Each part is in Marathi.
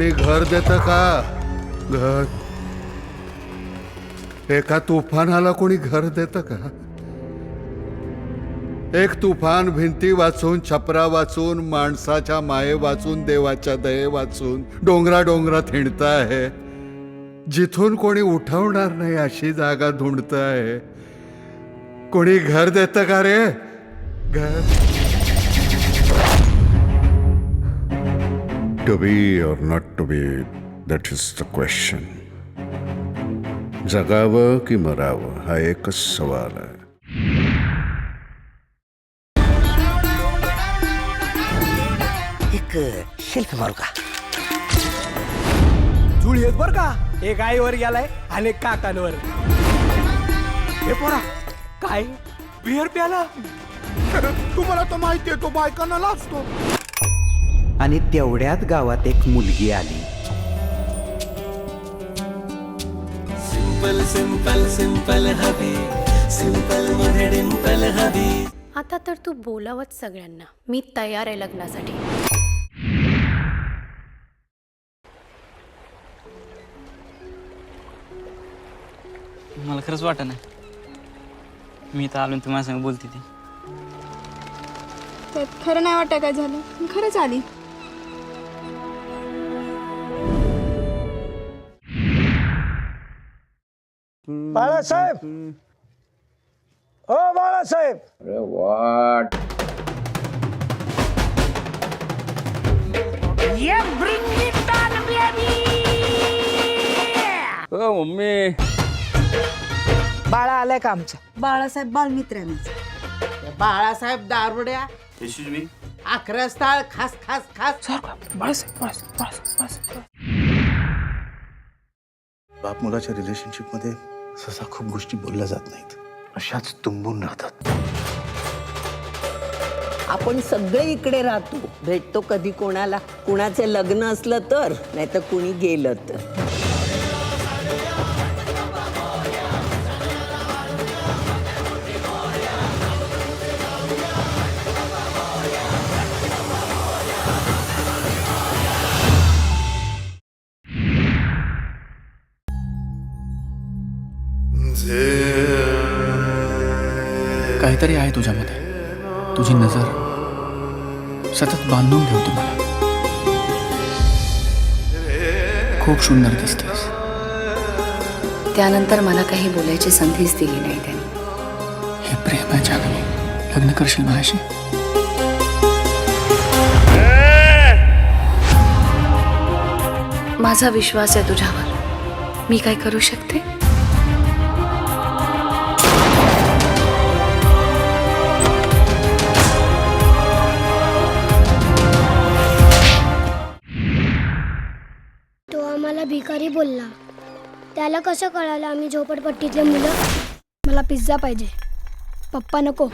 कोणी घर देतं का? घर एका तुफानाला कोणी घर देतं का? एक तुफान भिंती वाचून, छपरा वाचून, माणसाच्या माये वाचून, देवाच्या दये वाचून डोंगरा डोंगरात हिंडत आहे. जिथून कोणी उठवणार नाही अशी जागा ढूंढत आहे. कोणी घर देतं का रे? घर to be or not to be, that is the question. जगावं की मरावं हा एकच सवाल आहे. एक सेल्फी मारू का? जुळीत बर का, एक आईवर गेलाय आणि एक काकांवर. हे पोरा काय बिअर प्याला? तुम्हाला तर माहितीये तो बायकांना लाजतो. आणि तेवढ्यात गावात एक मुलगी आली. सिंपल सिंपल सिंपल हवी, सिंपल मध्ये डिंपल हवी. आता तर तू बोलावत सगळ्यांना, मी तयार आहे लग्नासाठी. मला खरंच वाटत नाही मी तर आलो तुम्हाला सांग बोलते ती. त्यात खरं नाही वाटत काय झालं, खरंच आली. बाळासाहेब, ओ बाळासाहेब. मम्मी बाळा आलाय का आमचा? बाळासाहेब बालमित्र आहे माझा. बाळासाहेब दारुड्या 11 स्थळ खास खास खास. बाप मुलाच्या रिलेशनशिप मध्ये सहसा खूप गोष्टी बोलल्या जात नाहीत, अशाच तुंबून राहतात. आपण सगळे इकडे राहतो, भेटतो कधी कोणाला, कुणाचं लग्न असलं तर, नाही तर कुणी गेलं तर. काहीतरी आहे तुझ्यामध्ये, तुझी नजर सतत बांधून ठेवते मला. खूप सुंदर दिसतेस. त्यानंतर मला काही बोलायची संधीच दिली नाही त्यांनी. हे प्रेम आहे जागले, लग्न करशील माझ्याशी? माझा विश्वास आहे तुझ्यावर, मी काय करू शकते? तो आम्हाला भिकारी बोलला. त्याला कसं कळालं आम्ही झोपडपट्टीतले मुलं? मला पिझ्झा पाहिजे, पप्पा नको.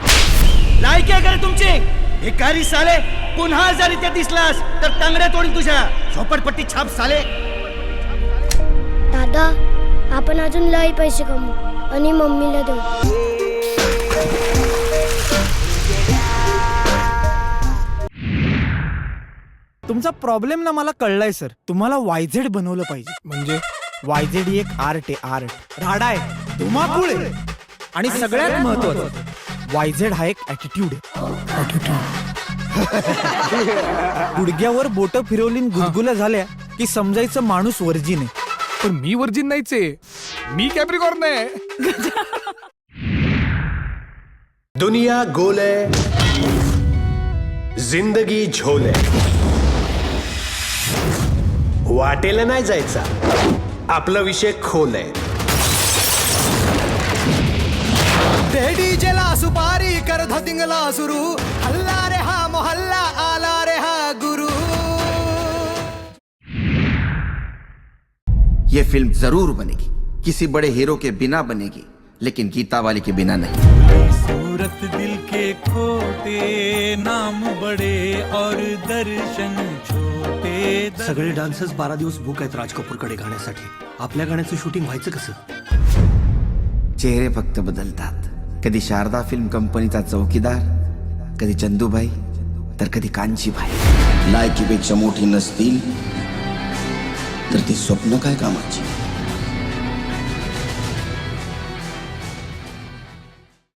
लायकी आहे का तुमची? भिकारी साले, पुन्हा जर इथे दिसलास तर तांगड्या तोडीन तुझ्या. झोपडपट्टी छाप साले. दादा, आपण अजून लई पैसे कमवू आणि मम्मीला देऊ. तुमचा प्रॉब्लेम ना मला कळलाय सर. तुम्हाला वायझेड बनवलं पाहिजे. म्हणजे वायझेड ही एक आर्ट आहे, आर्ट. राडा आहे, धुमाकूळ आहे, आणि सगळ्यात महत्वाचं वायझेड हा एक ऍटिट्यूड आहे. गुडघ्यावर बोट फिरवली गुदगुल्या झाल्या की समजायचं माणूस वर्जिन आहे. पण मी वर्जिन नाहीच आहे, मी कॅप्रिकॉर्न आहे. दुनिया गोल है, जिंदगी झोल है. वाटेला नाही जायचा, आपला विषय खोल आहे. ते डीजेला सुपारी कर धतिंगला सुरू. हल्ला रे हा मोहल्ला, आला रे हा गुरु. ये फिल्म जरूर बनेगी, किसी बड़े हीरो के बिना बनेगी, लेकिन गीता वाली के बिना नहीं. सूरत दिल के खोटे, नाम बड़े और दर्शन छोटे. सगळे डान्सर्स 12 दिवस बुक आहेत राज कपूरकडे गाण्यासाठी. आपल्या गाण्याचं शूटिंग व्हायचं कसं? चेहरे फक्त बदलतात. कधी शारदा फिल्म कंपनीचा चौकीदार, कधी चंदूबाई, तर कधी कांचीबाई. लायकीपेक्षा मोठी नसतील तर ती स्वप्न काय कामाची.